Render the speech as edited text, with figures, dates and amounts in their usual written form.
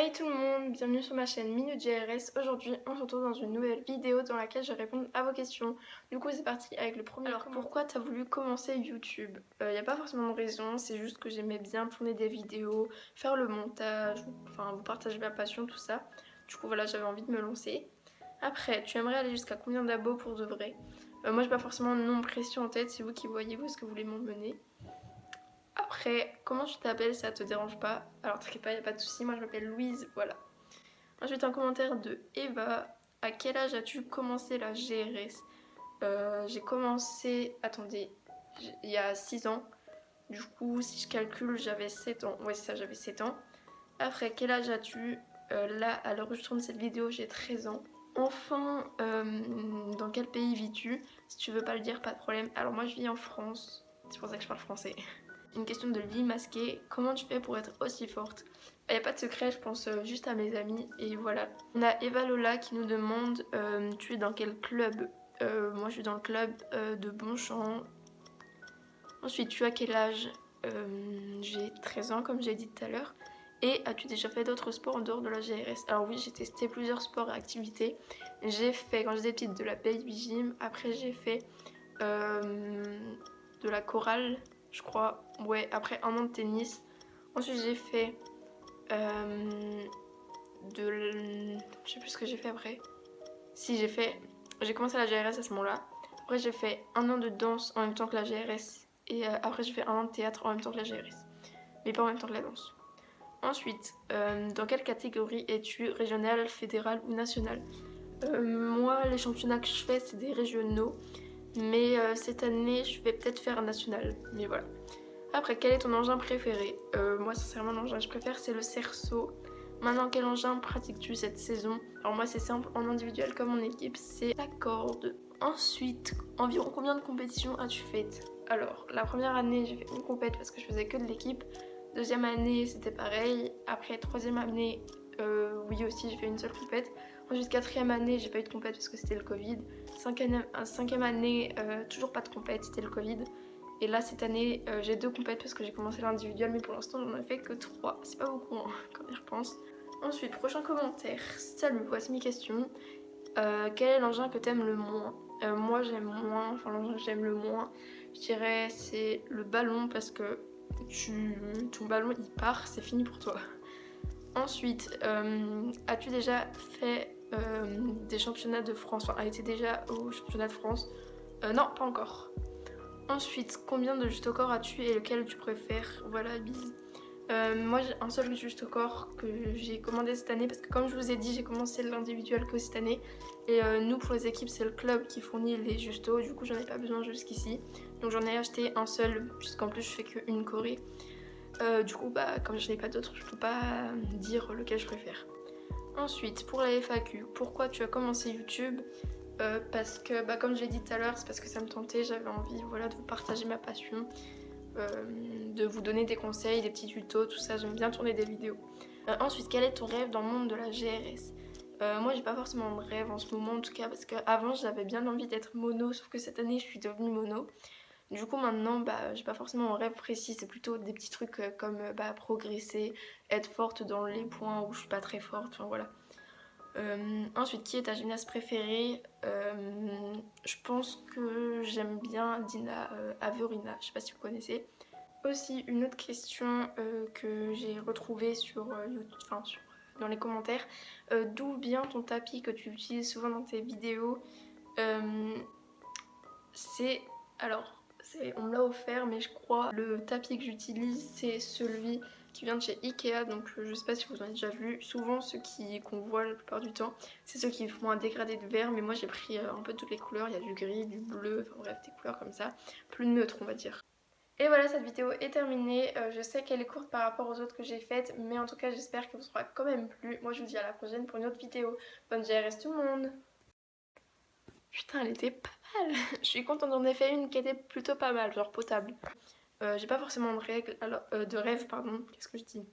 Hey tout le monde, bienvenue sur ma chaîne Minute GRS. Aujourd'hui on se retrouve dans une nouvelle vidéo dans laquelle je vais répondre à vos questions. Du coup c'est parti avec le premier. Alors pourquoi t'as voulu commencer YouTube? Y a pas forcément de raison, c'est juste que j'aimais bien tourner des vidéos, faire le montage, enfin vous partager ma passion, tout ça. Du coup voilà, j'avais envie de me lancer. Après, tu aimerais aller jusqu'à combien d'abos pour de vrai? Moi j'ai pas forcément de nom précis en tête, c'est vous qui voyez où est-ce que vous voulez m'emmener. Après, comment tu t'appelles, ça te dérange pas? Alors t'inquiète pas, y a pas de souci, moi je m'appelle Louise, voilà. Ensuite un commentaire de Eva. À quel âge as-tu commencé la GRS? J'ai commencé, attendez, il y a 6 ans. Du coup, si je calcule, j'avais 7 ans. Ouais, c'est ça, j'avais 7 ans. Après, quel âge as-tu? Là, à l'heure où je tourne cette vidéo, j'ai 13 ans. Enfin, dans quel pays vis-tu? Si tu veux pas le dire, pas de problème. Alors moi, je vis en France. C'est pour ça que je parle français. Une question de Lee masqué. Comment tu fais pour être aussi forte? Il n'y a pas de secret, je pense juste à mes amis et voilà. On a Eva Lola qui nous demande tu es dans quel club? Moi je suis dans le club de Bonchamp. Ensuite tu as quel âge? J'ai 13 ans comme j'ai dit tout à l'heure. Et as-tu déjà fait d'autres sports en dehors de la GRS? Alors oui, j'ai testé plusieurs sports et activités. J'ai fait quand j'étais petite de la baby gym. Après j'ai fait de la chorale, je crois. Ouais, après un an de tennis. Ensuite j'ai fait je sais plus ce que j'ai fait après. Si j'ai commencé la GRS à ce moment-là. Après j'ai fait un an de danse en même temps que la GRS. Et après j'ai fait un an de théâtre en même temps que la GRS. Mais pas en même temps que la danse. Ensuite, dans quelle catégorie es-tu? Régionale, fédérale ou nationale? Moi les championnats que je fais c'est des régionaux. Mais cette année je vais peut-être faire un national. Mais voilà. Après, quel est ton engin préféré? Moi, sincèrement, l'engin que je préfère, c'est le cerceau. Maintenant, quel engin pratiques-tu cette saison? Alors moi, c'est simple, en individuel comme en équipe, c'est la corde. Ensuite, environ combien de compétitions as-tu faites? Alors, la première année, j'ai fait une compète parce que je faisais que de l'équipe. Deuxième année, c'était pareil. Après, troisième année, oui aussi, j'ai fait une seule compète. Ensuite, quatrième année, j'ai pas eu de compète parce que c'était le Covid. Cinquième année, toujours pas de compète, c'était le Covid. Et là cette année j'ai 2 compètes parce que j'ai commencé l'individuel mais pour l'instant j'en ai fait que 3. C'est pas beaucoup hein, quand on y repense. Ensuite, prochain commentaire. Salut, voici mes questions. Quel est l'engin que t'aimes le moins? Moi j'aime moins, enfin l'engin que j'aime le moins, je dirais c'est le ballon parce que ton ballon il part, c'est fini pour toi. Ensuite, as-tu déjà fait des championnats de France? Enfin, as-tu déjà au championnat de France? Non, pas encore. Ensuite, combien de juste au corps as-tu et lequel tu préfères? Voilà, bise. Moi j'ai un seul juste au corps que j'ai commandé cette année parce que comme je vous ai dit j'ai commencé l'individuel que cette année et nous pour les équipes c'est le club qui fournit les justos, du coup j'en ai pas besoin jusqu'ici donc j'en ai acheté un seul puisqu'en plus je fais qu'une choré. Du coup bah comme je n'ai pas d'autres je peux pas dire lequel je préfère. Ensuite pour la FAQ, pourquoi tu as commencé YouTube? Parce que bah, comme je l'ai dit tout à l'heure, c'est parce que ça me tentait, j'avais envie voilà, de vous partager ma passion, de vous donner des conseils, des petits tutos, tout ça, j'aime bien tourner des vidéos. Ensuite, quel est ton rêve dans le monde de la GRS? Moi j'ai pas forcément de rêve en ce moment en tout cas parce qu'avant j'avais bien envie d'être mono sauf que cette année je suis devenue mono. Du coup maintenant bah, j'ai pas forcément un rêve précis, c'est plutôt des petits trucs comme bah, progresser, être forte dans les points où je suis pas très forte, enfin voilà. Ensuite, qui est ta gymnaste préférée? Je pense que j'aime bien Dina Averina, je sais pas si vous connaissez. Aussi, une autre question que j'ai retrouvée sur YouTube, enfin dans les commentaires. D'où vient ton tapis que tu utilises souvent dans tes vidéos? C'est... Alors, on me l'a offert, mais je crois le tapis que j'utilise, c'est celui qui vient de chez Ikea, donc je sais pas si vous en avez déjà vu. Souvent, ceux qu'on voit la plupart du temps, c'est ceux qui font un dégradé de vert, mais moi j'ai pris un peu toutes les couleurs. Il y a du gris, du bleu, enfin bref, des couleurs comme ça, plus neutres on va dire. Et voilà, cette vidéo est terminée. Je sais qu'elle est courte par rapport aux autres que j'ai faites, mais en tout cas j'espère qu'elle vous aura quand même plu. Moi je vous dis à la prochaine pour une autre vidéo. Bonne GRS tout le monde! Putain, elle était pas mal. Je suis contente, j'en ai fait une qui était plutôt pas mal, genre potable. J'ai pas forcément de règles, alors de rêve, pardon, qu'est-ce que je dis?